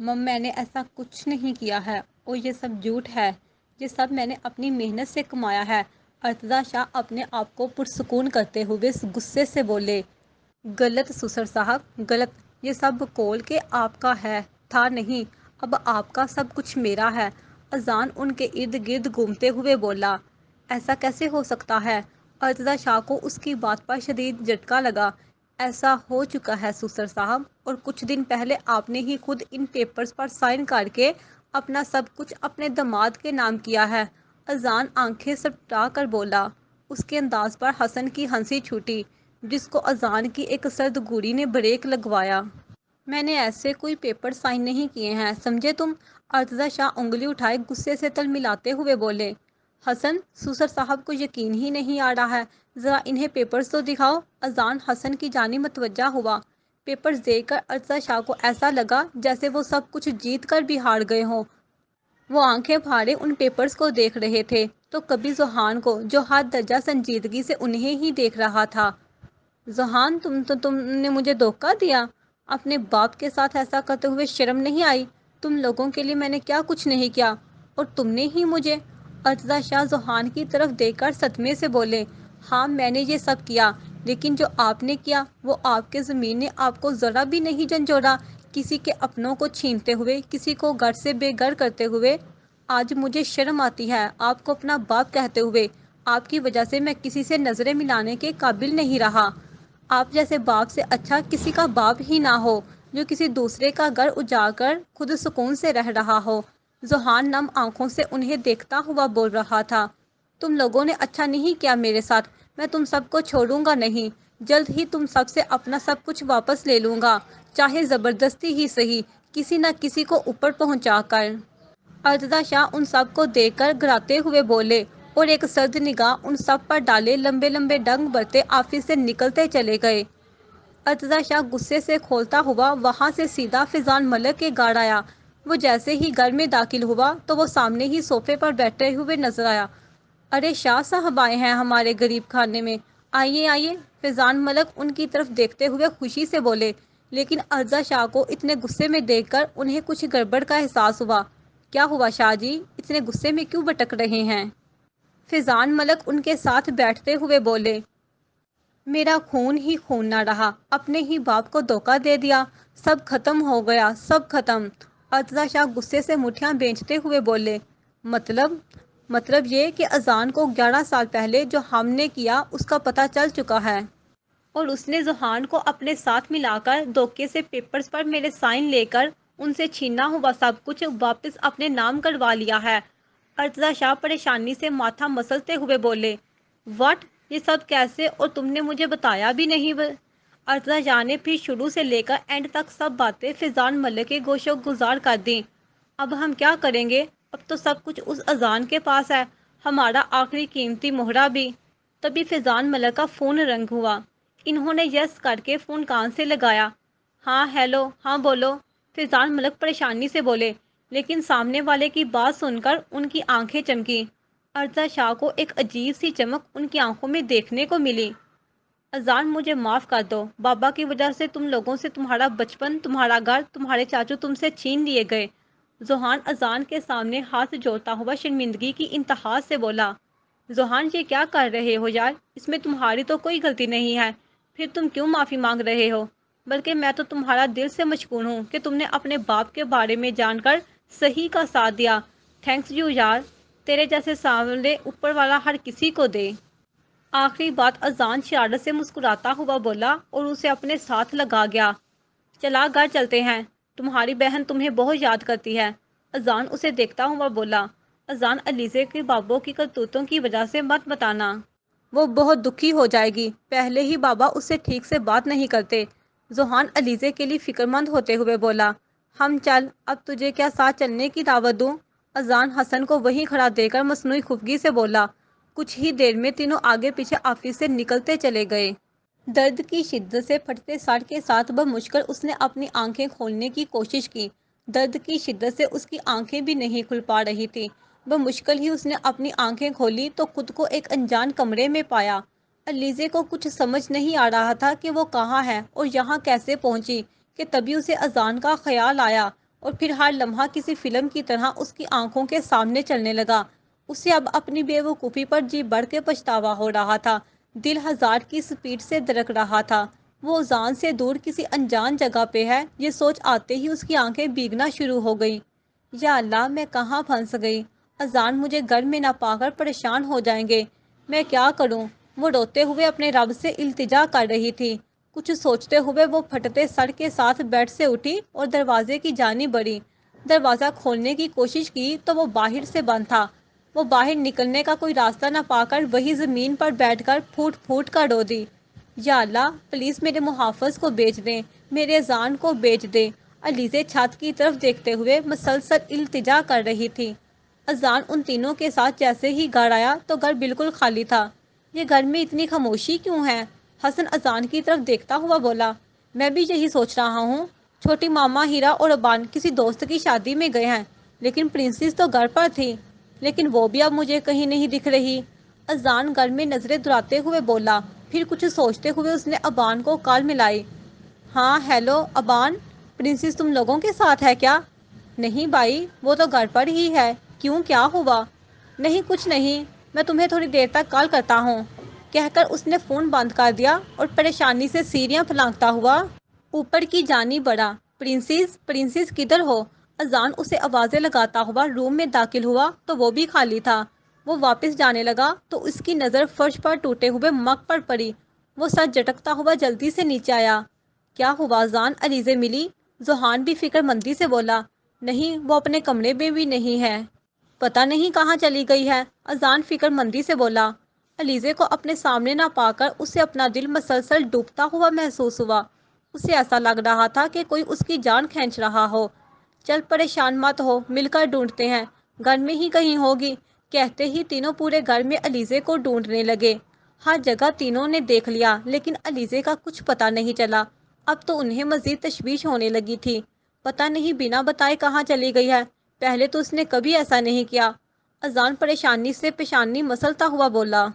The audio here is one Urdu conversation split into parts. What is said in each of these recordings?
مم میں نے ایسا کچھ نہیں کیا ہے اور یہ سب جھوٹ ہے، یہ سب میں نے اپنی محنت سے کمایا ہے۔ ارتضیٰ شاہ اپنے آپ کو پرسکون کرتے ہوئے غصے سے بولے، غلط سسر صاحب، غلط، یہ سب کول کے آپ کا ہے، تھا نہیں، اب آپ کا سب کچھ میرا ہے۔ اذان ان کے ارد گرد گھومتے ہوئے بولا، ایسا کیسے ہو سکتا ہے؟ ارتضیٰ شاہ کو اس کی بات پر شدید جھٹکا لگا۔ ایسا ہو چکا ہے سسر صاحب، اور کچھ دن پہلے آپ نے ہی خود ان پیپرز پر سائن کر کے اپنا سب کچھ اپنے داماد کے نام کیا ہے۔ اذان آنکھیں سٹا کر بولا۔ اس کے انداز پر حسن کی ہنسی چھوٹی، جس کو اذان کی ایک سرد گوڑی نے بریک لگوایا۔ میں نے ایسے کوئی پیپر سائن نہیں کیے ہیں، سمجھے تم؟ ارتضیٰ شاہ انگلی اٹھائے غصے سے تل ملاتے ہوئے بولے، حسن، سسر صاحب کو یقین ہی نہیں آ رہا ہے، ذرا انہیں پیپرز تو دکھاؤ۔ اذان حسن کی جانب متوجہ ہوا۔ پیپرز دیکھ کر ارتضیٰ شاہ کو ایسا لگا جیسے وہ سب کچھ جیت کر بھی ہار گئے ہوں۔ وہ آنکھیں پھاڑے ان پیپرز کو دیکھ رہے تھے تو کبھی ذوحان کو، جو ہر درجہ سنجیدگی سے انہیں ہی دیکھ رہا تھا۔ ذوحان، تم نے مجھے دھوکہ دیا؟ اپنے باپ کے ساتھ ایسا کرتے ہوئے شرم نہیں آئی؟ تم لوگوں کے لیے میں نے کیا کچھ نہیں کیا، اور تم نے ہی مجھے۔ ارتضیٰ شاہ ذوحان کی طرف دیکھ کر صدمے سے بولے، ہاں میں نے یہ سب کیا، لیکن جو آپ نے کیا وہ آپ کے ضمیر نے آپ کو ذرا بھی نہیں جھنجھوڑا، کسی کے اپنوں کو چھینتے ہوئے، کسی کو گھر سے بے گھر کرتے ہوئے۔ آج مجھے شرم آتی ہے آپ کو اپنا باپ کہتے ہوئے۔ آپ کی وجہ سے میں کسی سے نظریں ملانے کے قابل نہیں رہا۔ آپ جیسے باپ سے اچھا کسی کا باپ ہی نہ ہو، جو کسی دوسرے کا گھر اجاڑ کر خود سکون سے رہ رہا ہو۔ ذوحان نم آنکھوں سے انہیں دیکھتا ہوا بول رہا تھا، تم لوگوں نے اچھا نہیں کیا میرے ساتھ، میں تم سب کو چھوڑوں گا نہیں، جلد ہی تم سب سے اپنا سب کچھ واپس لے لوں گا، چاہے زبردستی ہی صحیح، کسی نہ کسی کو اوپر پہنچا کر۔ ارتضیٰ شاہ ان سب کو دیکھ کر گھراتے ہوئے بولے اور ایک سرد نگاہ ان سب پر ڈالے لمبے لمبے ڈنگ بھرتے آفس سے نکلتے چلے گئے۔ ارتضیٰ شاہ غصے سے کھولتا ہوا وہاں سے سیدھا فیضان ملک کے گھر آیا۔ وہ جیسے ہی گھر میں داخل ہوا تو وہ سامنے ہی صوفے پر بیٹھے ہوئے نظر آیا۔ ارے شاہ صاحب آئے ہیں ہمارے غریب خانے میں، آئیے آئیے۔ فیضان ملک ان کی طرف دیکھتے ہوئے خوشی سے بولے، لیکن ارتضیٰ شاہ کو اتنے غصے میں دیکھ کر انہیں کچھ گڑبڑ کا احساس ہوا۔ کیا ہوا شاہ جی، اتنے غصے میں کیوں بھٹک رہے ہیں؟ فیضان ملک ان کے ساتھ بیٹھتے ہوئے بولے، میرا خون ہی خون نہ رہا، اپنے ہی باپ کو دھوکہ دے دیا، سب ختم ہو گیا، سب ختم۔ ارتضیٰ شاہ غصے سے مٹھیاں بھینچتے ہوئے بولے، مطلب یہ کہ اذان کو 11 سال پہلے جو ہم نے کیا اس کا پتہ چل چکا ہے، اور اس نے ذوحان کو اپنے ساتھ ملا کر دھوکے سے پیپرز پر میرے سائن لے کر ان سے چھینا ہوا سب کچھ واپس اپنے نام کروا لیا ہے۔ ارتضیٰ شاہ پریشانی سے ماتھا مسلتے ہوئے بولے، واٹ، یہ سب کیسے، اور تم نے مجھے بتایا بھی نہیں؟ ارتضیٰ شاہ نے پھر شروع سے لے کر اینڈ تک سب باتیں فیضان ملک کے گوش و گزار کر دیں۔ اب ہم کیا کریں گے؟ اب تو سب کچھ اس اذان کے پاس ہے، ہمارا آخری قیمتی مہرہ بھی۔ تبھی فیضان ملک کا فون رنگ ہوا۔ انہوں نے یس کر کے فون کان سے لگایا۔ ہاں ہیلو، ہاں بولو، فیضان ملک پریشانی سے بولے، لیکن سامنے والے کی بات سن کر ان کی آنکھیں چمکی۔ ارتضیٰ شاہ کو ایک عجیب سی چمک ان کی آنکھوں میں دیکھنے کو ملی۔ اذان، مجھے معاف کر دو، بابا کی وجہ سے تم لوگوں سے تمہارا بچپن، تمہارا گھر، تمہارے چاچو تم سے چھین لیے گئے۔ ذوحان اذان کے سامنے ہاتھ جوڑتا ہوا شرمندگی کی انتہا سے بولا، ذوحان یہ کیا کر رہے ہو یار، اس میں تمہاری تو کوئی غلطی نہیں ہے، پھر تم کیوں معافی مانگ رہے ہو؟ بلکہ میں تو تمہارا دل سے مشکور ہوں کہ تم نے اپنے باپ کے بارے میں جان کر صحیح کا ساتھ دیا۔ تھینکس یو یار، تیرے جیسے سانولے اوپر والا ہر کسی کو دے۔ آخری بات اذان شرارت سے مسکراتا ہوا بولا اور اسے اپنے ساتھ لگا گیا۔ چلا گھر چلتے ہیں، تمہاری بہن تمہیں بہت یاد کرتی ہے۔ اذان اسے دیکھتا ہوا بولا، اذان، علیزے کے بابوں کی کرتوتوں کی وجہ سے مت بتانا، وہ بہت دکھی ہو جائے گی، پہلے ہی بابا اس سے ٹھیک سے بات نہیں کرتے۔ ذوحان علیزے کے لیے فکر مند ہوتے ہوئے بولا، ہم چل، اب تجھے کیا ساتھ چلنے کی دعوت دوں؟ اذان حسن کو وہیں کھڑا دے کر مصنوعی خفگی سے بولا۔ کچھ ہی دیر میں تینوں آگے پیچھے آفس سے نکلتے چلے گئے۔ درد کی شدت سے پھٹتے سر کے ساتھ بمشکل اس نے اپنی آنکھیں کھولنے کی کوشش کی۔ درد کی شدت سے اس کی آنکھیں بھی نہیں کھل پا رہی تھیں۔ بمشکل ہی اس نے اپنی آنکھیں کھولی تو خود کو ایک انجان کمرے میں پایا۔ علیزے کو کچھ سمجھ نہیں آ رہا تھا کہ وہ کہاں ہے اور یہاں کیسے پہنچی کہ تبھی اسے اذان کا خیال آیا اور پھر ہر لمحہ کسی فلم کی طرح اس کی آنکھوں کے سامنے چلنے لگا۔ اسے اب اپنی بے وقوفی پر جی بڑھ کے پچھتاوا ہو رہا تھا۔ دل ہزار کی سپیڈ سے دھڑک رہا تھا۔ وہ اذان سے دور کسی انجان جگہ پہ ہے، یہ سوچ آتے ہی اس کی آنکھیں بھیگنا شروع ہو گئیں۔ یا اللہ، میں کہاں پھنس گئی؟ اذان مجھے گھر میں نہ پا کر پریشان ہو جائیں گے، میں کیا کروں؟ وہ روتے ہوئے اپنے رب سے التجا کر رہی تھی۔ کچھ سوچتے ہوئے وہ پھٹتے سر کے ساتھ بیڈ سے اٹھی اور دروازے کی جانب بڑھی۔ دروازہ کھولنے کی کوشش کی تو وہ باہر سے بند تھا۔ وہ باہر نکلنے کا کوئی راستہ نہ پا کر وہی زمین پر بیٹھ کر پھوٹ پھوٹ کر رو دی۔ یا اللہ، پلیز میرے محافظ کو بھیج دیں، میرے اذان کو بھیج دیں۔ علیزے چھت کی طرف دیکھتے ہوئے مسلسل التجا کر رہی تھی۔ اذان ان تینوں کے ساتھ جیسے ہی گھر آیا تو گھر بالکل خالی تھا۔ یہ گھر میں اتنی خاموشی کیوں ہے؟ حسن اذان کی طرف دیکھتا ہوا بولا۔ میں بھی یہی سوچ رہا ہوں۔ چھوٹی ماما ہیرا اور ابان کسی دوست کی شادی میں گئے ہیں، لیکن پرنسس تو گھر پر تھی، لیکن وہ بھی اب مجھے کہیں نہیں دکھ رہی۔ اذان گھر میں نظریں دوڑاتے ہوئے بولا، پھر کچھ سوچتے ہوئے اس نے ابان کو کال ملائی۔ ہاں ہیلو ابان، پرنسس تم لوگوں کے ساتھ ہے کیا؟ نہیں بھائی، وہ تو گھر پر ہی ہے۔ کیوں، کیا ہوا؟ نہیں کچھ نہیں، میں تمہیں تھوڑی دیر تک کال کرتا ہوں، کہہ کر اس نے فون بند کر دیا اور پریشانی سے سیڑھیاں پھلانگتا ہوا اوپر کی جانب بڑھا۔ پرنسس، پرنسس کدھر ہو؟ اذان اسے آوازیں لگاتا ہوا روم میں داخل ہوا تو وہ بھی خالی تھا۔ وہ واپس جانے لگا تو اس کی نظر فرش پر ٹوٹے ہوئے مگ پر پڑی۔ وہ سر جھٹکتا ہوا جلدی سے نیچے آیا۔ کیا ہوا اذان، علیزے ملی؟ ذوحان بھی فکر مندی سے بولا۔ نہیں، وہ اپنے کمرے میں بھی نہیں ہے، پتہ نہیں کہاں چلی گئی ہے، اذان فکر مندی سے بولا۔ علیزے کو اپنے سامنے نہ پا کر اسے اپنا دل مسلسل ڈوبتا ہوا محسوس ہوا۔ اسے ایسا لگ رہا تھا کہ کوئی اس کی جان کھینچ رہا ہو۔ چل پریشان مت ہو، مل کر ڈھونڈتے ہیں، گھر میں ہی کہیں ہوگی، کہتے ہی تینوں پورے گھر میں علیزے کو ڈھونڈنے لگے۔ ہر جگہ تینوں نے دیکھ لیا لیکن علیزے کا کچھ پتہ نہیں چلا۔ اب تو انہیں مزید تشویش ہونے لگی تھی، پتہ نہیں بنا بتائے کہاں چلی گئی ہے، پہلے تو اس نے کبھی ایسا نہیں کیا۔ اذان پریشانی سے پیشانی مسلتا ہوا بولا۔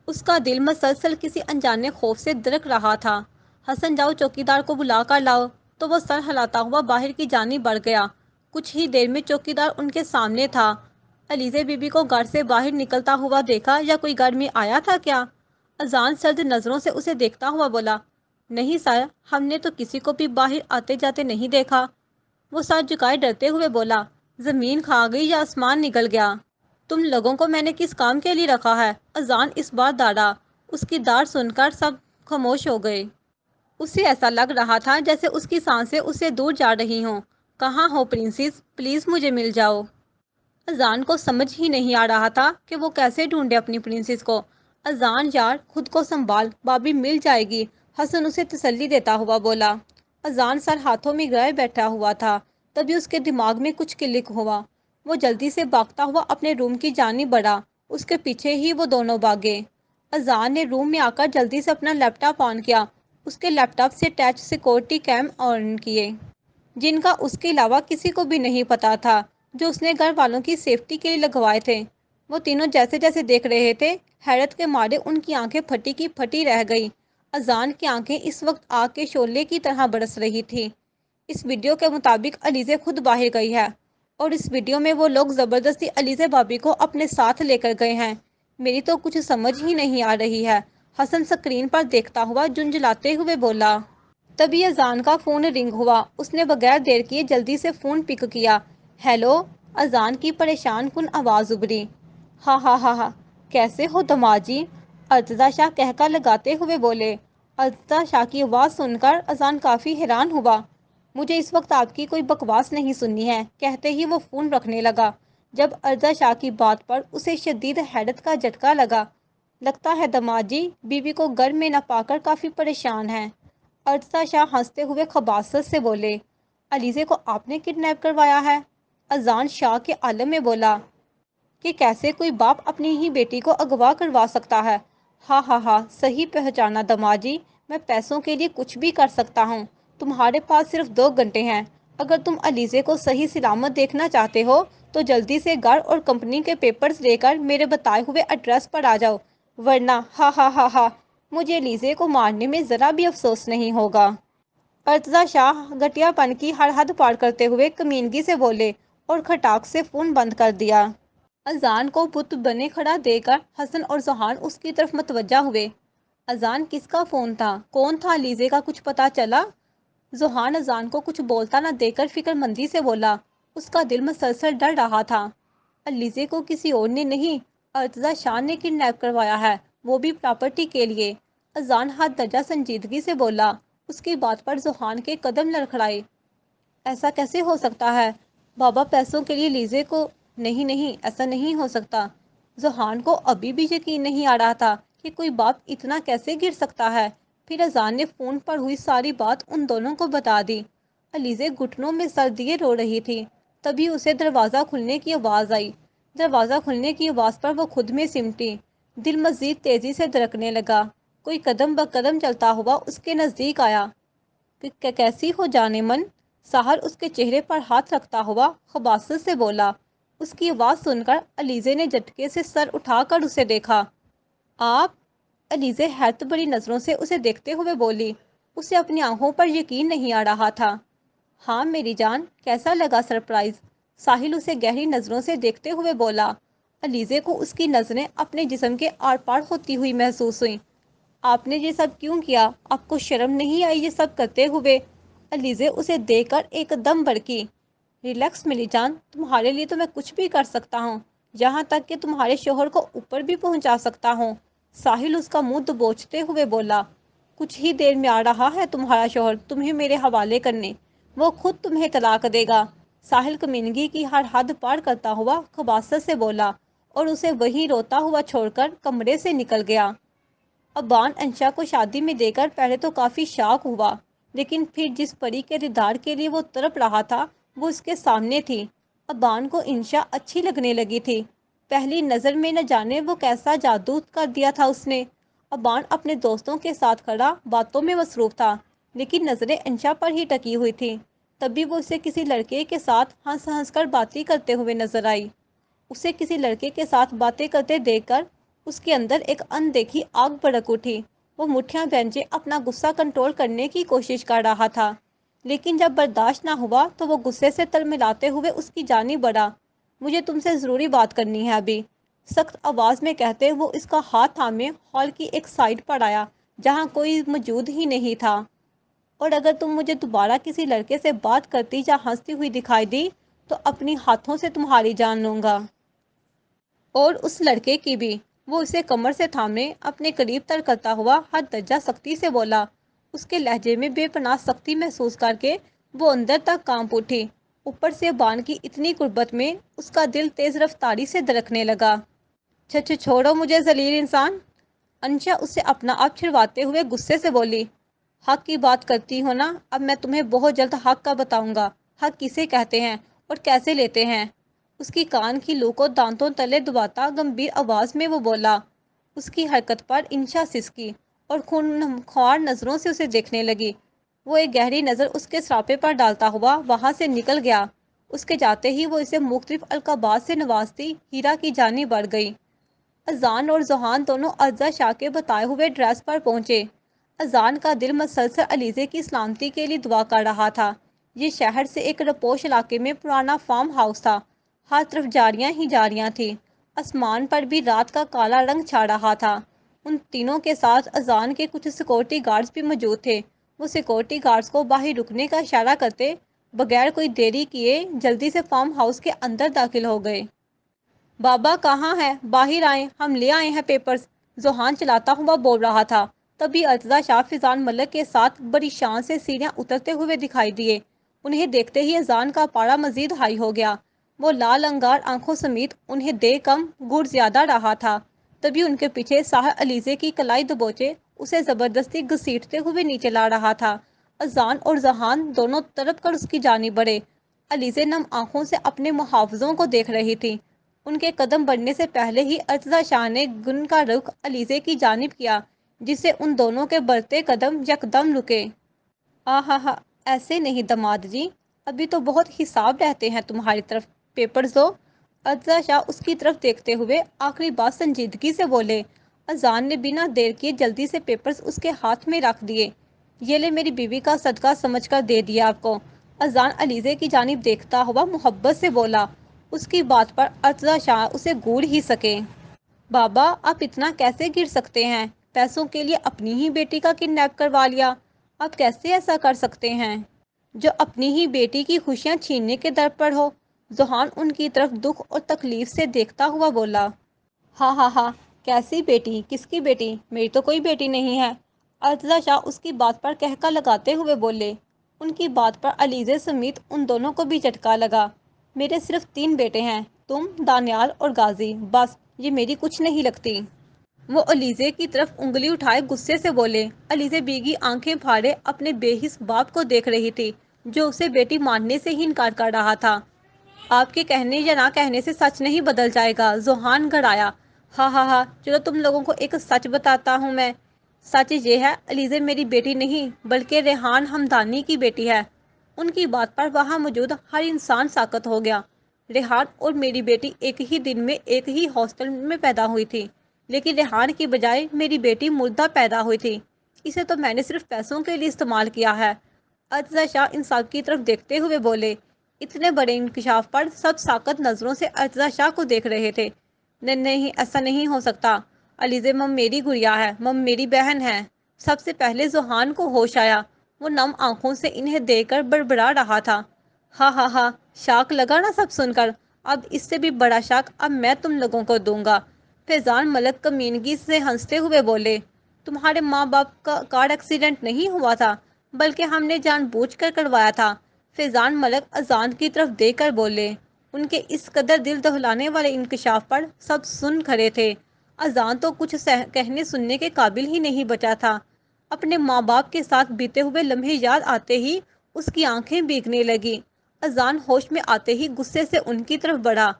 اس کا دل مسلسل کسی انجانے خوف سے دھڑک رہا تھا۔ حسن، جاؤ چوکیدار کو بلا کر لاؤ، تو وہ سر ہلاتا ہوا باہر کی جانب بڑھ گیا۔ کچھ ہی دیر میں چوکیدار ان کے سامنے تھا۔ علیزے بی بی کو گھر سے باہر نکلتا ہوا دیکھا یا کوئی گھر میں آیا تھا کیا؟ اذان سرد نظروں سے اسے دیکھتا ہوا بولا۔ نہیں سر، ہم نے تو کسی کو بھی باہر آتے جاتے نہیں دیکھا۔ وہ سر جھکائے ڈرتے ہوئے بولا۔ زمین کھا گئی یا آسمان نگل گیا؟ تم لوگوں کو میں نے کس کام کے لیے رکھا ہے؟ اذان اس بار داڑا۔ اس کی داڑ سن کر سب خاموش ہو گئے۔ اسے ایسا لگ رہا تھا جیسے اس کی سانسیں اس سے دور جا رہی ہوں۔ کہاں ہو پرنسس؟ پلیز مجھے مل جاؤ۔ اذان کو سمجھ ہی نہیں آ رہا تھا کہ وہ کیسے ڈھونڈے اپنی پرنسس کو۔ اذان یار، خود کو سنبھال، بابی مل جائے گی، حسن اسے تسلی دیتا ہوا بولا۔ اذان سر ہاتھوں میں گرائے بیٹھا ہوا تھا، تبھی اس کے دماغ میں کچھ کلک ہوا۔ وہ جلدی سے بھاگتا ہوا اپنے روم کی جانب بڑھا، اس کے پیچھے ہی وہ دونوں بھاگے۔ اذان نے روم میں آ کر جلدی سے اپنا لیپ ٹاپ آن کیا، اس کے لیپ ٹاپ سے ٹچ سیکورٹی کیم آن کیے، جن کا اس کے علاوہ کسی کو بھی نہیں پتا تھا، جو اس نے گھر والوں کی سیفٹی کے لیے لگوائے تھے۔ وہ تینوں جیسے جیسے دیکھ رہے تھے، حیرت کے مارے ان کی آنکھیں پھٹی کی پھٹی رہ گئی۔ اذان کی آنکھیں اس وقت آگ کے شعلے کی طرح برس رہی تھی۔ اس ویڈیو کے مطابق علیزے خود باہر گئی ہے، اور اس ویڈیو میں وہ لوگ زبردستی علیزے بھابی کو اپنے ساتھ لے کر گئے ہیں۔ میری تو کچھ سمجھ ہی نہیں آ رہی ہے، حسن سکرین پر دیکھتا ہوا جھنجھلاتے ہوئے بولا۔ تبھی اذان کا فون رنگ ہوا، اس نے بغیر دیر کیے جلدی سے فون پک کیا۔ ہیلو، اذان کی پریشان کن آواز ابھری۔ ہاں ہاں ہاں ہاں، کیسے ہو دماد جی؟ ارتضی شاہ کہکا لگاتے ہوئے بولے۔ ارتضی شاہ کی آواز سن کر اذان کافی حیران ہوا۔ مجھے اس وقت آپ کی کوئی بکواس نہیں سننی ہے، کہتے ہی وہ فون رکھنے لگا۔ جب ارتضی شاہ کی بات پر اسے شدید حیرت کا جھٹکا لگا۔ لگتا ہے دماد جی بی بی کو گھر میں نہ پا کر کافی پریشان ہیں۔ ارتضی شاہ ہنستے ہوئے خباثت سے بولے۔ علیزے کو آپ نے کڈنیپ کروایا ہے؟ اذان شاہ کے عالم میں بولا کہ کیسے کوئی باپ اپنی ہی بیٹی کو اغوا کروا سکتا ہے۔ ہاں ہاں ہاں، صحیح پہچانا دماد جی، میں پیسوں کے لیے کچھ بھی کر سکتا ہوں۔ تمہارے پاس صرف 2 گھنٹے ہیں، اگر تم علیزے کو صحیح سلامت دیکھنا چاہتے ہو تو جلدی سے گھر اور کمپنی کے پیپرز لے کر میرے بتائے ہوئے ایڈریس پر آ جاؤ، ورنہ ہاں ہاں ہاں ہاں، مجھے علیزے کو مارنے میں ذرا بھی افسوس نہیں ہوگا۔ ارتضا شاہ گٹیا پن کی ہر حد پار کرتے ہوئے کمینگی سے بولے اور کھٹاک سے فون بند کر دیا۔ اذان کو بت بنے کھڑا دیکھ کر حسن اور ذوحان اس کی طرف متوجہ ہوئے۔ اذان کس کا فون تھا؟ کون تھا؟ علیزے کا کچھ پتا چلا؟ ذوحان اذان کو کچھ بولتا نہ دیکھ کر فکر مندی سے بولا۔ اس کا دل مسلسل ڈر رہا تھا۔ علیزے کو کسی اور نے نہیں، ارتضا شاہ نے کڈنیپ کروایا ہے، وہ بھی پراپرٹی کے لیے۔ اذان حد درجہ سنجیدگی سے بولا۔ اس کی بات پر ذوحان کے قدم لڑکھڑائے۔ ایسا کیسے ہو سکتا ہے؟ بابا پیسوں کے لیے علیزے کو… نہیں نہیں، ایسا نہیں ہو سکتا۔ ذوحان کو ابھی بھی یقین نہیں آ رہا تھا کہ کوئی باپ اتنا کیسے گر سکتا ہے۔ پھر اذان نے فون پر ہوئی ساری بات ان دونوں کو بتا دی۔ علیزے گھٹنوں میں سر دیے رو رہی تھی۔ تبھی اسے دروازہ کھلنے کی آواز آئی۔ دروازہ کھلنے کی آواز پر وہ خود میں سمٹی۔ دل مزید تیزی سے دھڑکنے لگا۔ کوئی قدم بقدم چلتا ہوا اس کے نزدیک آیا۔ کیسی ہو جانے من؟ ساحر اس کے چہرے پر ہاتھ رکھتا ہوا خباثت سے بولا۔ اس کی آواز سن کر علیزے نے جھٹکے سے سر اٹھا کر اسے دیکھا۔ آپ؟ علیزے حیرت بھری نظروں سے اسے دیکھتے ہوئے بولی۔ اسے اپنی آنکھوں پر یقین نہیں آ رہا تھا۔ ہاں میری جان، کیسا لگا سرپرائز؟ ساحل اسے گہری نظروں سے دیکھتے ہوئے بولا۔ علیزے کو اس کی نظریں اپنے جسم کے آر پار ہوتی ہوئی محسوس ہوئیں۔ آپ نے یہ سب کیوں کیا؟ آپ کو شرم نہیں آئی یہ سب کرتے ہوئے؟ علیزے اسے دیکھ کر ایک دم بھڑکی۔ ریلیکس میری جان، تمہارے لیے تو میں کچھ بھی کر سکتا ہوں، یہاں تک کہ تمہارے شوہر کو اوپر بھی پہنچا سکتا ہوں۔ ساحل اس کا منہ دبوچتے ہوئے بولا۔ کچھ ہی دیر میں آ رہا ہے تمہارا شوہر تمہیں میرے حوالے کرنے، وہ خود تمہیں طلاق دے گا۔ ساحل کمینگی کی ہر حد پار کرتا ہوا خباثت سے بولا اور اسے وہیں روتا ہوا چھوڑ کر کمرے سے نکل گیا۔ ابان انشا کو شادی میں دیکھ کر پہلے تو کافی شاک ہوا، لیکن پھر جس پری کے دیدار کے لیے وہ تڑپ رہا تھا وہ اس کے سامنے تھی۔ ابان کو انشا اچھی لگنے لگی تھی۔ پہلی نظر میں نہ جانے وہ کیسا جادو کر دیا تھا اس نے۔ ابان اپنے دوستوں کے ساتھ کھڑا باتوں میں مصروف تھا، لیکن نظریں انشا پر ہی ٹکی ہوئی تھی۔ تبھی وہ اسے کسی لڑکے کے ساتھ ہنس ہنس کر باتیں کرتے ہوئے نظر آئی۔ اسے کسی لڑکے کے ساتھ باتیں کرتے دیکھ کر اس کے اندر ایک اندیکھی آگ بھڑک اٹھی۔ وہ مٹھیاں بھینچے اپنا غصہ کنٹرول کرنے کی کوشش کر رہا تھا، لیکن جب برداشت نہ ہوا تو وہ غصے سے تلملاتے ہوئے اس کی جانب بڑھا۔ مجھے تم سے ضروری بات کرنی ہے ابھی، سخت آواز میں کہتے وہ اس کا ہاتھ تھامے ہال کی ایک سائڈ پر آیا جہاں کوئی موجود ہی نہیں تھا۔ اور اگر تم مجھے دوبارہ کسی لڑکے سے بات کرتی یا ہنستی ہوئی دکھائی دی تو اپنی ہاتھوں سے تمہاری جان لوں گا۔ اور اس لڑکے کی بھی۔ وہ اسے کمر سے تھامے اپنے قریب تر کرتا ہوا حد درجہ سختی سے بولا۔ اس کے لہجے میں بے پناہ سختی محسوس کر کے وہ اندر تک کانپ اٹھی۔ اوپر سے بان کی اتنی قربت میں اس کا دل تیز رفتاری سے دھڑکنے لگا۔ چھوڑو مجھے ذلیل انسان! انشا اسے اپنا آپ چھڑواتے ہوئے غصے سے بولی۔ حق کی بات کرتی ہو نا، اب میں تمہیں بہت جلد حق کا بتاؤں گا، حق کسے کہتے ہیں اور کیسے لیتے ہیں۔ اس کی کان کی لو کو دانتوں تلے دباتا گمبھیر آواز میں وہ بولا۔ اس کی حرکت پر انشا سسکی اور خونخوار نظروں سے اسے دیکھنے لگی۔ وہ ایک گہری نظر اس کے سراپے پر ڈالتا ہوا وہاں سے نکل گیا۔ اس کے جاتے ہی وہ اسے مختلف القابات سے نوازتی ہیرا کی جانب بڑھ گئی۔ اذان اور ذوحان دونوں ارتضا شاہ کے بتائے ہوئے ایڈریس پر پہنچے۔ اذان کا دل مسلسل علیزے کی سلامتی کے لیے دعا کر رہا تھا۔ یہ شہر سے ایک رپوش علاقے میں پرانا فارم ہاؤس تھا۔ ہر طرف جاریاں ہی جاریاں تھیں۔ آسمان پر بھی رات کا کالا رنگ چھا رہا تھا۔ ان تینوں کے ساتھ اذان کے کچھ سیکورٹی گارڈز بھی موجود تھے۔ وہ سیکورٹی گارڈز کو باہر رکنے کا اشارہ کرتے بغیر کوئی دیری کیے جلدی سے فارم ہاؤس کے اندر داخل ہو گئے۔ بابا کہاں ہے؟ باہر آئیں، ہم لے آئے ہیں پیپرز، ذوحان چلاتا ہوا بول رہا تھا۔ تبھی ارتضا شاہ فیضان ملک کے ساتھ بڑی شان سے سیڑھیاں اترتے ہوئے دکھائی دیے۔ انہیں دیکھتے ہی اذان کا پارا مزید ہائی ہو گیا۔ وہ لال انگار آنکھوں سمیت انہیں دیکھ کم گڑ زیادہ رہا تھا۔ تبھی ان کے پیچھے ساحر علیزے کی کلائی دبوچے اسے زبردستی گھسیٹتے ہوئے نیچے لا رہا تھا۔ اذان اور ذوحان دونوں تڑپ کر اس کی جانب بڑھے۔ علیزے نم آنکھوں سے اپنے محافظوں کو دیکھ رہی تھی۔ ان کے قدم بڑھنے سے پہلے ہی ارتضا شاہ نے گن کا رخ علیزے کی جانب کیا، جس سے ان دونوں کے بڑھتے قدم یکدم رکے۔ آہا، ایسے نہیں داماد جی، ابھی تو بہت حساب رہتے ہیں تمہاری طرف، پیپرز دو۔ ارتضا شاہ اس کی طرف دیکھتے ہوئے آخری بات سنجیدگی سے بولے۔ اذان نے بنا دیر کیے جلدی سے پیپرز اس کے ہاتھ میں رکھ دیے۔ یہ لے میری بیوی کا صدقہ سمجھ کر دے دیا آپ کو۔ اذان علیزے کی جانب دیکھتا ہوا محبت سے بولا۔ اس کی بات پر ارتضی شاہ اسے گھور ہی سکے۔ بابا آپ اتنا کیسے گر سکتے ہیں؟ پیسوں کے لیے اپنی ہی بیٹی کا کڈنیپ کروا لیا، آپ کیسے ایسا کر سکتے ہیں جو اپنی ہی بیٹی کی خوشیاں چھیننے کے در پر ہو؟ ذوحان ان کی طرف دکھ اور تکلیف سے دیکھتا ہوا بولا۔ ہاں ہاں ہاں، کیسی بیٹی؟ کس کی بیٹی؟ میری تو کوئی بیٹی نہیں ہے۔ ارتضی شاہ اس کی بات پر کہکا لگاتے ہوئے بولے۔ ان کی بات پر علیزے سمیت ان دونوں کو بھی جھٹکا لگا۔ میرے صرف 3 بیٹے ہیں، تم، دانیال اور غازی، بس یہ میری کچھ نہیں لگتی۔ وہ علیزے کی طرف انگلی اٹھائے غصے سے بولے۔ علیزے بیگی آنکھیں پھاڑے اپنے بے حس باپ کو دیکھ رہی تھی جو اسے بیٹی ماننے سے ہی انکار کر رہا تھا۔ آپ کے کہنے یا نہ کہنے سے سچ نہیں بدل جائے گا، ذوحان گڑایا۔ ہاں ہاں ہاں، چلو تم لوگوں کو ایک سچ بتاتا ہوں میں۔ سچ یہ ہے علیزے میری بیٹی نہیں بلکہ ریحان ہمدانی کی بیٹی ہے۔ ان کی بات پر وہاں موجود ہر انسان ساکت ہو گیا۔ ریحان اور میری بیٹی ایک ہی دن میں ایک ہی ہاسٹل میں پیدا ہوئی تھی، لیکن ریحان کی بجائے میری بیٹی مردہ پیدا ہوئی تھی۔ اسے تو میں نے صرف پیسوں کے لیے استعمال کیا ہے۔ ارتضی شاہ انصاف کی طرف دیکھتے ہوئے بولے۔ اتنے بڑے انکشاف پر سب ساکت نظروں سے ارتضی شاہ کو دیکھ رہے تھے۔ نہیں، ایسا نہیں ہو سکتا۔ علیزے مم میری گڑیا ہے، مم میری بہن ہے۔ سب سے پہلے ذوحان کو ہوش آیا۔ وہ نم آنکھوں سے انہیں دیکھ کر بڑبڑا رہا تھا۔ ہاں ہاں ہاں، شاک لگا نا سب سن کر؟ اب اس سے بھی بڑا شاک اب میں تم لوگوں کو دوں گا۔ فیضان ملک کمینگی سے ہنستے ہوئے بولے۔ تمہارے ماں باپ کا کار ایکسیڈنٹ نہیں ہوا تھا بلکہ ہم نے جان بوجھ کر کروایا تھا۔ فیضان ملک اذان کی طرف دیکھ کر بولے۔ ان کے اس قدر دل دہلانے والے انکشاف پر سب سن کھڑے تھے۔ اذان تو کچھ کہنے سننے کے قابل ہی نہیں بچا تھا۔ اپنے ماں باپ کے ساتھ بیتے ہوئے لمحے یاد آتے ہی اس کی آنکھیں بھیگنے لگی۔ اذان ہوش میں آتے ہی غصے سے ان کی طرف بڑھا۔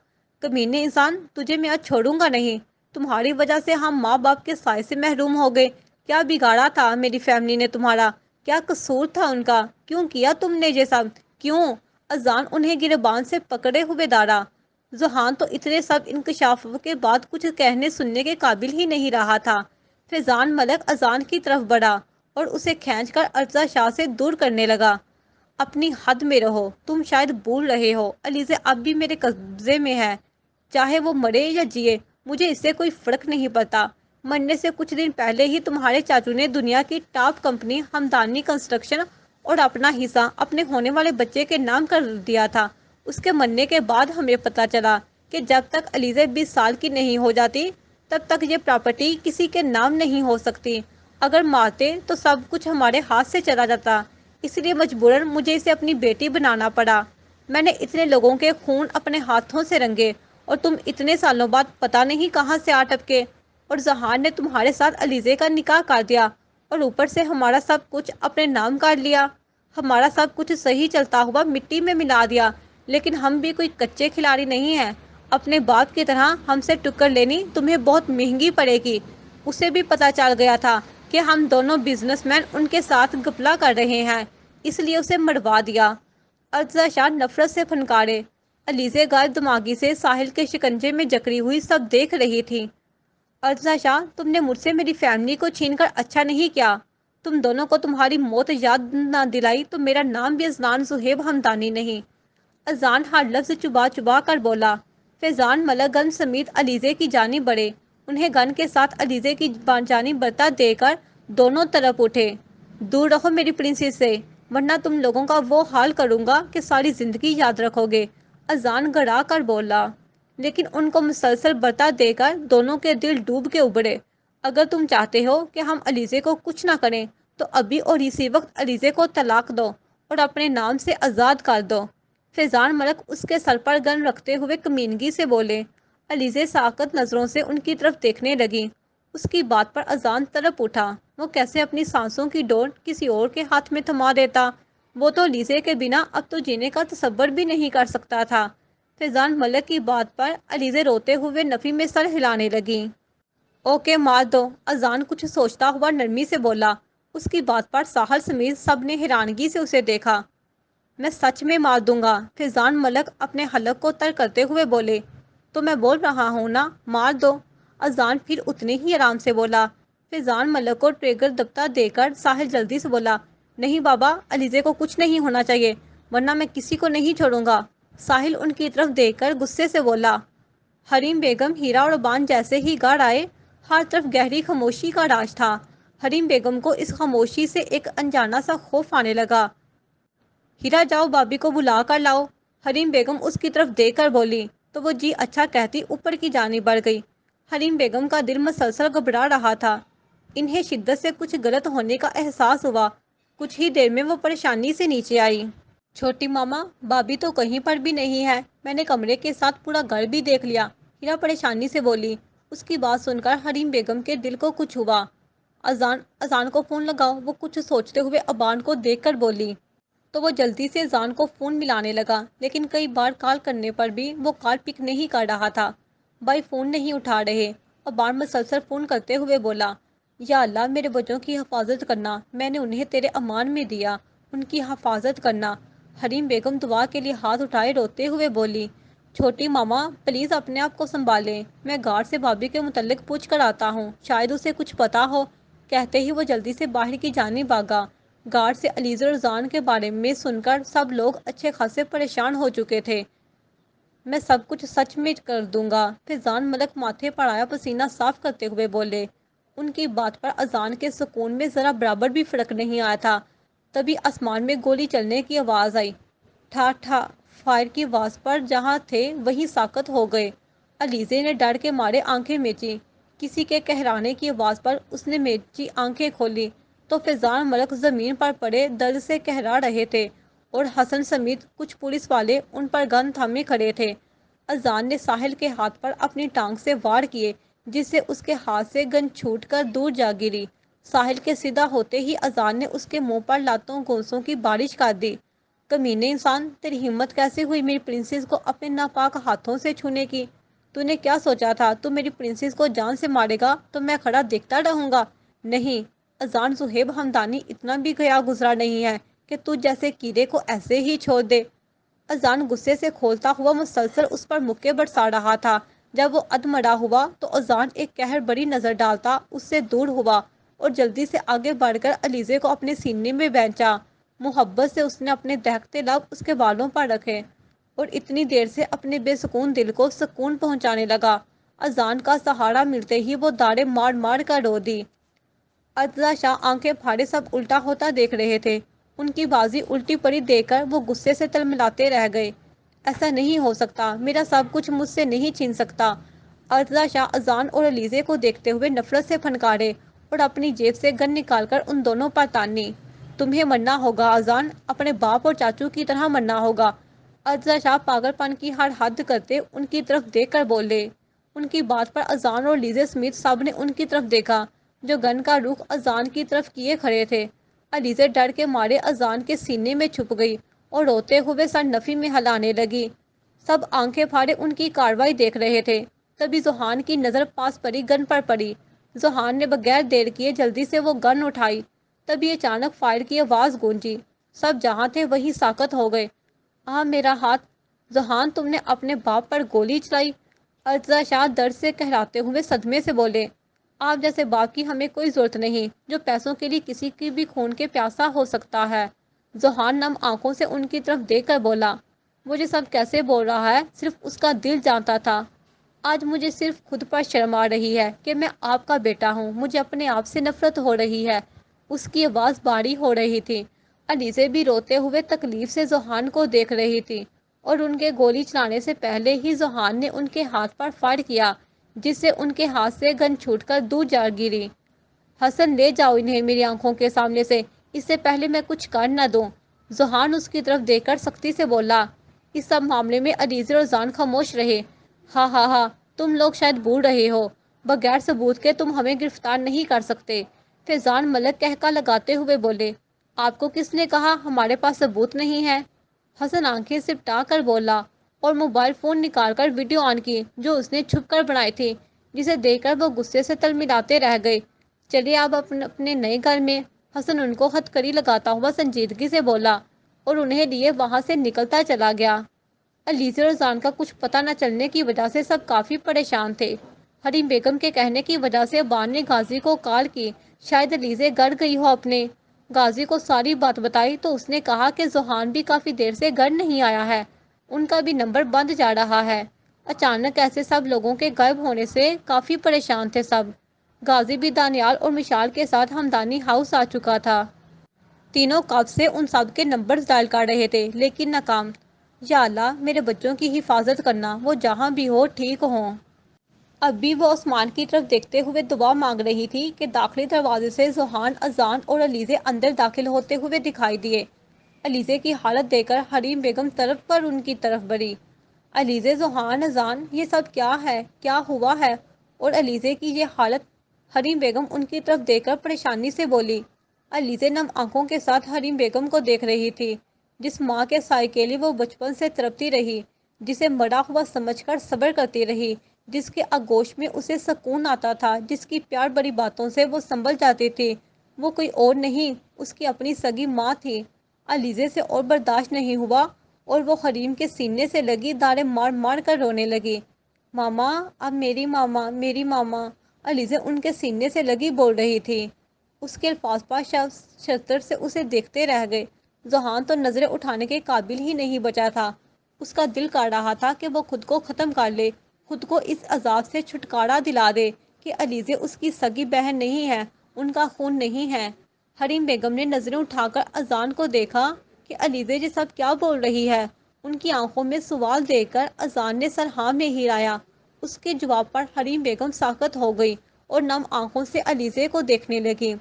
کمینے انسان، تجھے میں آج چھوڑوں گا نہیں۔ تمہاری وجہ سے ہم ماں باپ کے سائے سے محروم ہو گئے۔ کیا بگاڑا تھا میری فیملی نے تمہارا؟ کیا قصور تھا ان کا؟ کیوں کیا تم نے یہ سب؟ کیوں؟ اذان انہیں گریبان سے پکڑے ہوئے دارا۔ ذوحان تو اتنے سب انکشاف کے بعد کچھ کہنے سننے کے قابل ہی نہیں رہا تھا۔ فیضان ملک اذان کی طرف بڑھا اور اسے کھینچ کر ارتضی شاہ سے دور کرنے لگا۔ اپنی حد میں رہو، تم شاید بھول رہے ہو علیزے اب بھی میرے قبضے میں ہے۔ چاہے وہ مرے یا جیے مجھے اس سے کوئی فرق نہیں پڑتا۔ مرنے سے کچھ دن پہلے ہی تمہارے چاچو نے دنیا کی ٹاپ کمپنی ہمدانی کنسٹرکشن اور اپنا حصہ اپنے ہونے والے بچے کے نام کر دیا تھا۔ اس کے مرنے کے بعد ہمیں پتہ چلا کہ جب تک علیزے 20 سال کی نہیں ہو جاتی تب تک یہ پراپرٹی کسی کے نام نہیں ہو سکتی۔ اگر مارتے تو سب کچھ ہمارے ہاتھ سے چلا جاتا، اس لیے مجبوراً مجھے اسے اپنی بیٹی بنانا پڑا۔ میں نے اتنے لوگوں کے خون اپنے ہاتھوں سے رنگے اور تم اتنے سالوں بعد پتہ نہیں کہاں سے آ ٹپکے، اور ذوحان نے تمہارے ساتھ علیزے کا نکاح کر دیا اور اوپر سے ہمارا سب کچھ اپنے نام کر لیا۔ ہمارا سب کچھ صحیح چلتا ہوا مٹی میں ملا دیا، لیکن ہم بھی کوئی کچے کھلاڑی نہیں ہیں۔ اپنے باپ کی طرح ہم سے ٹکر لینی تمہیں بہت مہنگی پڑے گی۔ اسے بھی پتہ چل گیا تھا کہ ہم دونوں بزنس مین ان کے ساتھ گھپلا کر رہے ہیں، اس لیے اسے مروا دیا۔ ارتضی شاہ نفرت سے پھنکارے۔ علیزے غائب دماغی سے ساحل کے شکنجے میں جکڑی ہوئی سب دیکھ رہی تھی۔ ارتضی شاہ، تم نے مجھ سے میری فیملی کو چھین کر اچھا نہیں کیا۔ تم دونوں کو تمہاری موت یاد نہ دلائی تو میرا نام بھی اذان زہیب ہمدانی نہیں۔ اذان ہر لفظ چبا چبا کر بولا۔ فیضان ملک گن سمیت علیزے کی جانب بڑھے۔ انہیں گن کے ساتھ علیزے کی جانب بڑھتا دیکھ کر دونوں طرف اٹھے۔ دور رہو میری پرنسس سے، ورنہ تم لوگوں کا وہ حال کروں گا کہ ساری زندگی یاد رکھو گے، اذان گڑا کر بولا۔ لیکن ان کو مسلسل بڑھتا دیکھ کر دونوں کے دل ڈوب کے ابھرے۔ اگر تم چاہتے ہو کہ ہم علیزے کو کچھ نہ کریں تو ابھی اور اسی وقت علیزے کو طلاق دو اور اپنے نام سے آزاد کر دو۔ فیضان ملک اس کے سر پر گن رکھتے ہوئے کمینگی سے بولے۔ علیزے ساکت نظروں سے ان کی طرف دیکھنے لگی۔ اس کی بات پر اذان تڑپ اٹھا۔ وہ کیسے اپنی سانسوں کی ڈور کسی اور کے ہاتھ میں تھما دیتا؟ وہ تو علیزے کے بنا اب تو جینے کا تصور بھی نہیں کر سکتا تھا۔ فیضان ملک کی بات پر علیزے روتے ہوئے نفی میں سر ہلانے لگی۔ اوکے مار دو، اذان کچھ سوچتا ہوا نرمی سے بولا۔ اس کی بات پر ساحل سمیت سب نے حیرانگی سے اسے دیکھا۔ میں سچ میں مار دوں گا، فیضان ملک اپنے حلق کو تر کرتے ہوئے بولے۔ تو میں بول رہا ہوں نا، مار دو۔ اذان پھر اتنے ہی آرام سے بولا۔ فیضان ملک کو ٹریگر دبتا دے کر ساحل جلدی سے بولا، نہیں بابا، علیزے کو کچھ نہیں ہونا چاہیے، ورنہ میں کسی کو نہیں چھوڑوں گا۔ ساحل ان کی طرف دیکھ کر غصے سے بولا۔ حریم بیگم ہیرا اور بان جیسے ہی گاڑ آئے، ہر طرف گہری خاموشی کا راج تھا۔ حریم بیگم کو اس خاموشی سے ایک انجانا سا خوف آنے لگا۔ ہیرا جاؤ بابی کو بلا کر لاؤ، حریم بیگم اس کی طرف دیکھ کر بولی، تو وہ جی اچھا کہتی اوپر کی جانب بڑھ گئی۔ حریم بیگم کا دل مسلسل گھبرا رہا تھا۔ انہیں شدت سے کچھ غلط ہونے کا احساس ہوا۔ کچھ ہی دیر میں وہ پریشانی سے نیچے آئی۔ چھوٹی ماما، بابی تو کہیں پر بھی نہیں ہے، میں نے کمرے کے ساتھ پورا گھر بھی دیکھ لیا، ہیرا پریشانی سے بولی۔ اس کی بات سن کر حریم بیگم کے دل کو کچھ ہوا۔ اذان کو فون لگاؤ، وہ کچھ سوچتے ہوئے ابان کو دیکھ کر بولی۔ تو وہ جلدی سے اذان کو فون ملانے لگا، لیکن کئی بار کال کرنے پر بھی وہ کال پک نہیں کر رہا تھا۔ بھائی فون نہیں اٹھا رہے۔ ابان مسلسل فون کرتے ہوئے بولا، یا اللہ میرے بچوں کی حفاظت کرنا، میں نے انہیں تیرے امان میں دیا، ان کی حفاظت کرنا۔ حریم بیگم دعا کے لیے ہاتھ اٹھائے روتے ہوئے بولی، چھوٹی ماما پلیز اپنے آپ کو سنبھالیں، میں گارڈ سے بھابھی کے متعلق پوچھ کر آتا ہوں، شاید اسے کچھ پتا ہو۔ کہتے ہی وہ جلدی سے باہر کی جانب بھاگا۔ گارڈ سے علیزہ اور اذان کے بارے میں سن کر سب لوگ اچھے خاصے پریشان ہو چکے تھے۔ میں سب کچھ سچ میں کر دوں گا، فیضان ملک ماتھے پر آیا پسینہ صاف کرتے ہوئے بولے۔ ان کی بات پر اذان کے سکون میں ذرا برابر بھی فرق نہیں آیا تھا۔ تبھی آسمان میں گولی چلنے کی آواز آئی۔ ٹھا ٹھا، فائر کی آواز پر جہاں تھے وہیں ساکت ہو گئے۔ علیزے نے ڈر کے مارے آنکھیں میچی۔ کسی کے کہرانے کی آواز پر اس نے میچی آنکھیں کھولی تو فیضان ملک زمین پر پڑے درد سے کہرا رہے تھے اور حسن سمیت کچھ پولیس والے ان پر گن تھامے کھڑے تھے۔ اذان نے ساحل کے ہاتھ پر اپنی ٹانگ سے وار کیے، جس سے اس کے ہاتھ سے گن چھوٹ کر دور جا گری۔ ساحل کے سیدھا ہوتے ہی اذان نے اس کے منہ پر لاتوں گوسوں کی بارش کر دی۔ کمینے انسان، تیری ہمت کیسے ہوئی میری پرنسس کو اپنے ناپاک ہاتھوں سے چھونے کی؟ تو نے کیا سوچا تھا تو میری پرنسس کو جان سے مارے گا تو میں کھڑا دیکھتا رہوں گا؟ نہیں اذان، صہیب ہمدانی اتنا بھی گیا گزرا نہیں ہے کہ تو جیسے کیڑے کو ایسے ہی چھوڑ دے۔ اذان غصے سے کھولتا ہوا مسلسل اس پر مکے برسا رہا تھا۔ جب وہ ادمڑا ہوا تو اذان ایک قہر بڑی نظر ڈالتا اس سے دور ہوا اور جلدی سے آگے بڑھ کر علیزے کو اپنے سینے میں بھینچا۔ محبت سے اس نے اپنے دہکتے لب اس کے بالوں پر رکھے اور اتنی دیر سے اپنے بے سکون دل کو سکون پہنچانے لگا۔ اذان کا سہارا ملتے ہی وہ داڑیں مار مار کر رو دی۔ ارتضی شاہ آنکھیں پھاڑے سب الٹا ہوتا دیکھ رہے تھے۔ ان کی بازی الٹی پڑی دیکھ کر وہ غصے سے تلملاتے رہ گئے۔ ایسا نہیں ہو سکتا، میرا سب کچھ مجھ سے نہیں چھین سکتا۔ ارتضی شاہ اذان اور علیزے کو دیکھتے ہوئے نفرت سے پھنکارے اور اپنی جیب سے گن نکال کر ان دونوں پر تانی۔ تمہیں مرنا ہوگا اذان، اپنے باپ اور چاچو کی طرح مرنا ہوگا۔ ارتضی شاہ پاگل پن کی ہر حد کرتے ان کی طرف دیکھ کر بولے۔ ان کی بات پر اذان اور علیزے سمیت سب نے ان کی طرف دیکھا، جو گن کا رخ اذان کی طرف کیے کھڑے تھے۔ علیزے ڈر کے مارے اذان کے سینے میں چھپ گئی اور روتے ہوئے سر نفی میں ہلانے لگی۔ سب آنکھیں پھاڑے ان کی کارروائی دیکھ رہے تھے۔ تبھی ذوحان کی نظر پاس پڑی گن پر پڑی۔ ذوحان نے بغیر دیر کیے جلدی سے وہ گن اٹھائی۔ تبھی اچانک فائر کی آواز گونجی۔ سب جہاں تھے وہیں ساکت ہو گئے۔ میرا ہاتھ! ذوحان، تم نے اپنے باپ پر گولی چلائی؟ ارتضی شاہ درد سے کہراتے ہوئے صدمے سے بولے۔ آپ جیسے باپ کی ہمیں کوئی ضرورت نہیں، جو پیسوں کے لیے کسی کی بھی خون کے پیاسا ہو سکتا ہے۔ ذوحان نم آنکھوں سے ان کی طرف دیکھ کر بولا۔ مجھے سب کیسے بول رہا ہے صرف اس کا دل جانتا تھا۔ آج مجھے صرف خود پر شرم آ رہی ہے کہ میں آپ کا بیٹا ہوں، مجھے اپنے آپ سے نفرت ہو رہی ہے۔ اس کی آواز بھاری ہو رہی تھی۔ علیزے بھی روتے ہوئے تکلیف سے ذوحان کو دیکھ رہی تھی اور ان کے گولی چلانے سے پہلے ہی ذوحان نے ان کے ہاتھ پر فائر کیا، جس سے ان کے ہاتھ سے گن چھوٹ کر دور جا گری۔ حسن، لے جاؤ انہیں میری آنکھوں کے سامنے سے، اس سے پہلے میں کچھ کر نہ دوں۔ ذوحان اس کی طرف دیکھ کر سختی سے بولا۔ اس سب معاملے میں علیزے اور اذان خاموش رہے۔ ہاں ہاں ہاں، تم لوگ شاید بھول رہے ہو، بغیر ثبوت کے تم ہمیں گرفتار نہیں کر سکتے، فیضان ملک قہقہ لگاتے ہوئے بولے۔ آپ کو کس نے کہا ہمارے پاس ثبوت نہیں ہے؟ حسن آنکھیں سپٹا کر بولا اور موبائل فون نکال کر ویڈیو آن کی جو اس نے چھپ کر بنائی تھی، جسے دیکھ کر وہ غصے سے تلملاتے رہ گئے۔ چلیے آپ اپنے نئے گھر میں، حسن ان کو ہتھکڑی لگاتا ہوا سنجیدگی سے بولا اور انہیں لیے وہاں سے نکلتا چلا گیا۔ علیزے اور اذان کا کچھ پتہ نہ چلنے کی وجہ سے سب کافی پریشان تھے۔ حریم بیگم کے کہنے کی وجہ سے بان نے غازی کو کال کی، شاید علیزے گڑ گئی ہو اپنے۔ غازی کو ساری بات بتائی تو اس نے کہا کہ ذوحان بھی کافی دیر سے گھر نہیں آیا ہے، ان کا بھی نمبر بند جا رہا ہے۔ اچانک ایسے سب لوگوں کے غائب ہونے سے کافی پریشان تھے سب۔ غازی بھی دانیال اور مشال کے ساتھ ہمدانی ہاؤس آ چکا تھا۔ تینوں کب سے ان سب کے نمبرز ڈائل کر رہے تھے لیکن ناکام۔ یا اللہ میرے بچوں کی حفاظت کرنا، وہ جہاں بھی ہو ٹھیک ہوں۔ اب بھی وہ آسمان کی طرف دیکھتے ہوئے دعا مانگ رہی تھی کہ داخلی دروازے سے ذوحان، اذان اور علیزے اندر داخل ہوتے ہوئے دکھائی دیے۔ علیزے کی حالت دیکھ کر حریم بیگم طرف پر ان کی طرف بڑھی۔ علیزے، ذوحان، اذان، یہ سب کیا ہے؟ کیا ہوا ہے؟ اور علیزے کی یہ حالت؟ حریم بیگم ان کی طرف دیکھ کر پریشانی سے بولی۔ علیزے نم آنکھوں کے ساتھ حریم بیگم کو دیکھ رہی تھی، جس ماں کے سائے کے لیے وہ بچپن سے تڑپتی رہی، جسے مرا ہوا سمجھ کر صبر کرتی رہی، جس کے آغوش میں اسے سکون آتا تھا، جس کی پیار بڑی باتوں سے وہ سنبھل جاتی تھی، وہ کوئی اور نہیں، اس کی اپنی سگی ماں تھی۔ علیزے سے اور برداشت نہیں ہوا اور وہ حریم کے سینے سے لگی داڑیں مار مار کر رونے لگی۔ ماما، اب میری ماما، میری ماما، علیزے ان کے سینے سے لگی بول رہی تھی۔ اس کے الفاظ پر شطر سے اسے دیکھتے رہ گئے۔ ذوحان تو نظریں اٹھانے کے قابل ہی نہیں بچا تھا۔ اس کا دل کر رہا تھا کہ وہ خود کو ختم کر لے، خود کو اس عذاب سے چھٹکارا دلا دے کہ علیزے اس کی سگی بہن نہیں ہے، ان کا خون نہیں ہے۔ حریم بیگم نے نظریں اٹھا کر اذان کو دیکھا کہ علیزے یہ سب کیا بول رہی ہے۔ ان کی آنکھوں میں سوال دیکھ کر اذان نے سر ہاں میں ہلایا۔ اس کے جواب پر حریم بیگم ساکت ہو گئی اور نم آنکھوں سے علیزے کو دیکھنے لگی۔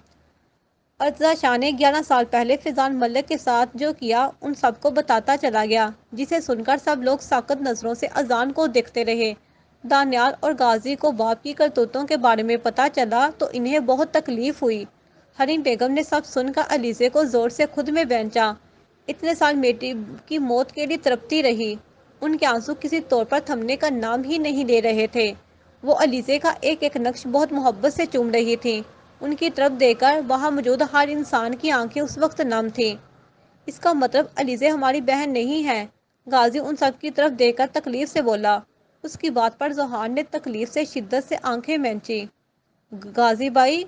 ارتضا شاہ نے 11 سال پہلے فیضان ملک کے ساتھ جو کیا ان سب کو بتاتا چلا گیا، جسے سن کر سب لوگ ساکت نظروں سے اذان کو دیکھتے رہے۔ دانیال اور غازی کو باپ کی کرتوتوں کے بارے میں پتہ چلا تو انہیں بہت تکلیف ہوئی۔ حریم بیگم نے سب سن کر علیزے کو زور سے خود میں بینچا۔ اتنے سال بیٹی کی موت کے لیے تڑپتی رہی، ان کے آنسو کسی طور پر تھمنے کا نام ہی نہیں لے رہے تھے۔ وہ علیزے کا ایک ایک نقش بہت محبت سے چوم رہی تھی۔ ان کی طرف دیکھ کر وہاں موجود ہر انسان کی آنکھیں اس وقت نم تھیں۔ اس کا مطلب علیزے ہماری بہن نہیں ہے؟ غازی ان سب کی طرف دیکھ کر تکلیف سے بولا۔ اس کی بات پر ذوحان نے تکلیف سے شدت سے آنکھیں مینچی۔ غازی بھائی؟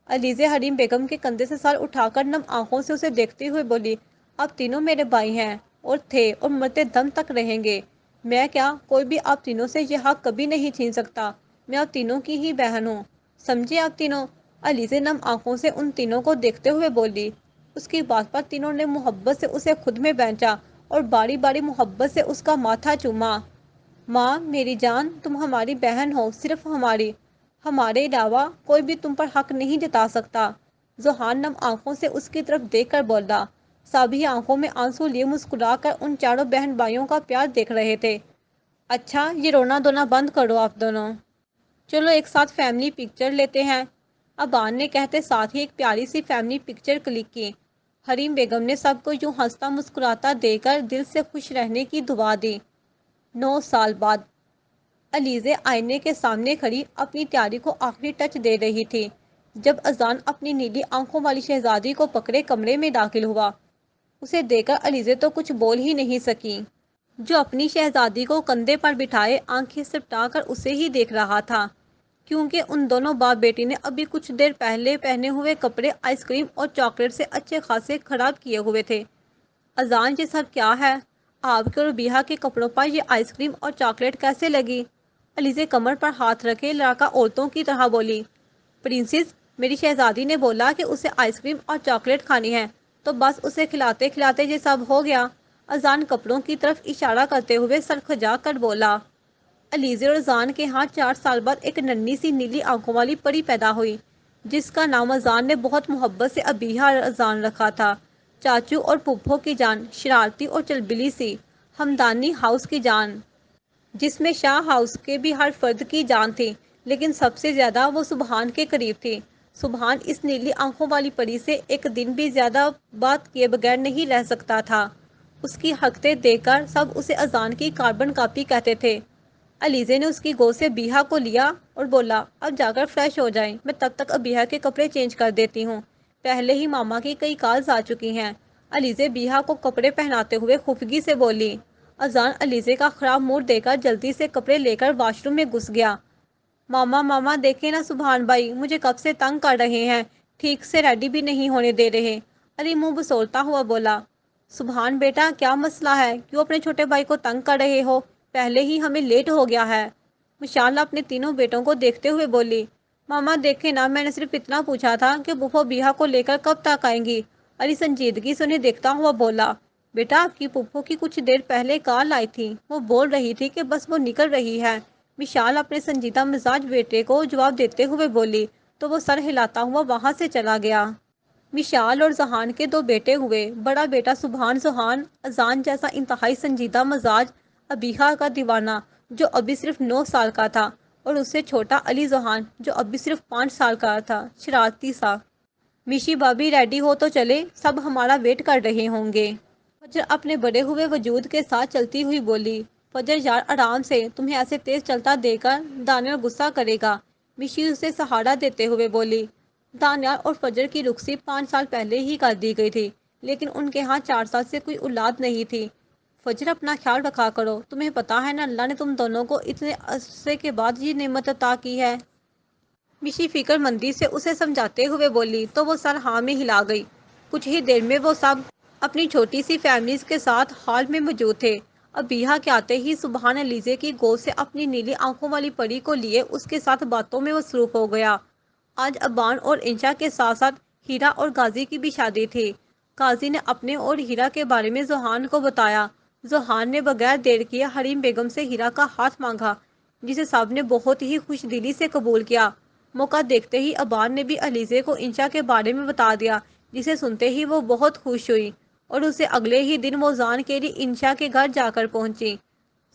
علیزے حریم بیگم کے کندھے سے سر اٹھا کر نم آنکھوں سے اسے دیکھتے ہوئے بولی، آپ تینوں میرے بھائی ہیں اور تھے اور مرتے دم تک رہیں گے۔ میں کیا، کوئی بھی آپ تینوں سے یہ حق کبھی نہیں چھین سکتا۔ میں آپ تینوں کی ہی بہن ہوں، سمجھے آپ تینوں؟ علیزے نم آنکھوں سے ان تینوں کو دیکھتے ہوئے بولی۔ اس کی بات پر تینوں نے محبت سے اسے خود میں بینچا اور باری باری محبت سے اس کا ماتھا چوما۔ ماں میری جان، تم ہماری بہن ہو، صرف ہماری، ہمارے علاوہ کوئی بھی تم پر حق نہیں جتا سکتا۔ ذوحان نم آنکھوں سے اس کی طرف دیکھ کر بولا۔ سبھی آنکھوں میں آنسو لیے مسکرا کر ان چاروں بہن بھائیوں کا پیار دیکھ رہے تھے۔ اچھا یہ رونا دھونا بند کرو آپ دونوں، چلو ایک ساتھ فیملی پکچر لیتے ہیں۔ ابان نے کہتے ساتھ ہی ایک پیاری سی فیملی پکچر کلک کی۔ حریم بیگم نے سب کو یوں ہنستا مسکراتا دیکھ کر دل سے خوش رہنے کی دعا دی۔ 9 سال بعد علیزے آئینے کے سامنے کھڑی اپنی تیاری کو آخری ٹچ دے رہی تھی جب اذان اپنی نیلی آنکھوں والی شہزادی کو پکڑے کمرے میں داخل ہوا۔ اسے دیکھ کر علیزے تو کچھ بول ہی نہیں سکی، جو اپنی شہزادی کو کندھے پر بٹھائے آنکھیں سپٹا کر اسے ہی دیکھ رہا تھا، کیونکہ ان دونوں باپ بیٹی نے ابھی کچھ دیر پہلے پہنے ہوئے کپڑے آئس کریم اور چاکلیٹ سے اچھے خاصے خراب کیے ہوئے تھے۔ اذان یہ سب کیا ہے؟ آپ کے اور ربیہ کے کپڑوں پر یہ آئس کریم اور چاکلیٹ کیسے لگی؟ علیزے کمر پر ہاتھ رکھے لڑکا عورتوں کی طرح بولی۔ پرنسس، میری شہزادی نے بولا کہ اسے آئس کریم اور چاکلیٹ کھانی ہے تو بس اسے کھلاتے کھلاتے یہ سب ہو گیا۔ اذان کپڑوں کی طرف اشارہ کرتے ہوئے سر کھجا کر بولا۔ علیزے اور اذان کے ہاں 4 سال بعد ایک ننھی سی نیلی آنکھوں والی پری پیدا ہوئی، جس کا نام اذان نے بہت محبت سے ابیہ اذان رکھا تھا۔ چاچو اور پھپھو کی جان، شرارتی اور چلبلی سی، ہمدانی ہاؤس کی جان، جس میں شاہ ہاؤس کے بھی ہر فرد کی جان تھی، لیکن سب سے زیادہ وہ سبحان کے قریب تھی۔ سبحان اس نیلی آنکھوں والی پری سے ایک دن بھی زیادہ بات کیے بغیر نہیں رہ سکتا تھا۔ اس کی حرکتیں دیکھ کر سب اسے اذان کی کاربن کاپی کہتے تھے۔ علیزے نے اس کی گود سے ابیہ کو لیا اور بولا، اب جا کر فریش ہو جائیں، میں تب تک ابیہ کے کپڑے چینج کر دیتی ہوں، پہلے ہی ماما کی کئی کالز آ چکی ہیں۔ علیزے ابیہ کو کپڑے پہناتے ہوئے خفگی سے بولی۔ اذان علیزے کا خراب موڈ دیکھ کر جلدی سے کپڑے لے کر واش روم میں گھس گیا۔ ماما ماما دیکھیں نا سبحان بھائی مجھے کب سے تنگ کر رہے ہیں، ٹھیک سے ریڈی بھی نہیں ہونے دے رہے۔ علی منہ بسولتا ہوا بولا، سبحان بیٹا کیا مسئلہ ہے، کیوں اپنے چھوٹے بھائی کو تنگ کر رہے ہو، پہلے ہی ہمیں لیٹ ہو گیا ہے۔ مشالہ اپنے تینوں بیٹوں کو دیکھتے ہوئے بولی، ماما دیکھیں نا میں نے صرف اتنا پوچھا تھا کہ پھوپھو بیہا کو لے کر کب تک آئیں گی۔ علی سنجیدگی سے انہیں دیکھتا ہوا بولا، بیٹا آپ کی پھوپھو کی کچھ دیر پہلے کال آئی تھی، وہ بول رہی تھی کہ بس وہ نکل رہی ہے۔ مشال اپنے سنجیدہ مزاج بیٹے کو جواب دیتے ہوئے بولی تو وہ سر ہلاتا ہوا وہاں سے چلا گیا۔ مشال اور ذہان کے دو بیٹے ہوئے، بڑا بیٹا سبحان ذہان اذان جیسا انتہائی سنجیدہ مزاج ابیہا کا دیوانہ جو ابھی صرف 9 سال کا تھا، اور اس سے چھوٹا علی ذہان جو ابھی صرف 5 سال کا تھا، شرارتی سا۔ میشی بھابھی ریڈی ہو تو چلے، سب ہمارا ویٹ کر رہے ہوں گے۔ فجر اپنے بڑے ہوئے وجود کے ساتھ چلتی ہوئی بولی، فجر یار آرام سے، تمہیں ایسے تیز چلتا دیکھ کر دانیال غصہ کرے گا۔ میشی اسے سہارا دیتے ہوئے بولی، دانیال اور فجر کی رخصتی 5 سال پہلے ہی کر دی گئی تھی، لیکن ان کے ہاں 4 سال سے کوئی اولاد نہیں تھی۔ فجر اپنا خیال رکھا کرو، تمہیں پتا ہے نا اللہ نے تم دونوں کو اتنے عرصے کے بعد یہ نعمت عطا کی ہے۔ میشی فکر مندی سے اسے سمجھاتے ہوئے بولی تو وہ سر ہاں میں ہلا گئی۔ کچھ ہی دیر میں وہ سب اپنی چھوٹی سی فیملیز کے ساتھ ہال میں موجود تھے۔ ابیہا کے آتے ہی سبحان علیزے کی گود سے اپنی نیلی آنکھوں والی پری کو لیے اس کے ساتھ باتوں میں مصروف ہو گیا۔ آج ابان اور انشا کے ساتھ ساتھ ہیرا اور غازی کی بھی شادی تھی۔ غازی نے اپنے اور ہیرا کے بارے میں ذوحان کو بتایا۔ ذوحان نے بغیر دیر کیے حریم بیگم سے ہیرا کا ہاتھ مانگا، جسے سب نے بہت ہی خوش دلی سے قبول کیا۔ موقع دیکھتے ہی ابان نے بھی علیزے کو انشا کے بارے میں بتا دیا، جسے سنتے ہی وہ بہت خوش ہوئی اور اسے اگلے ہی دن وہ زان کے لیے انشا کے گھر جا کر پہنچی۔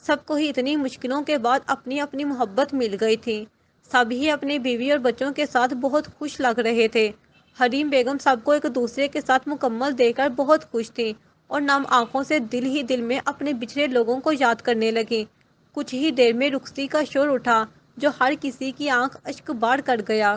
سب کو ہی اتنی مشکلوں کے بعد اپنی اپنی محبت مل گئی تھی۔ سب ہی اپنے بیوی اور بچوں کے ساتھ بہت خوش لگ رہے تھے۔ حریم بیگم سب کو ایک دوسرے کے ساتھ مکمل دیکھ کر بہت خوش تھی اور نم آنکھوں سے دل ہی دل میں اپنے بچھڑے لوگوں کو یاد کرنے لگی۔ کچھ ہی دیر میں رخصتی کا شور اٹھا جو ہر کسی کی آنکھ اشک بار کر گیا۔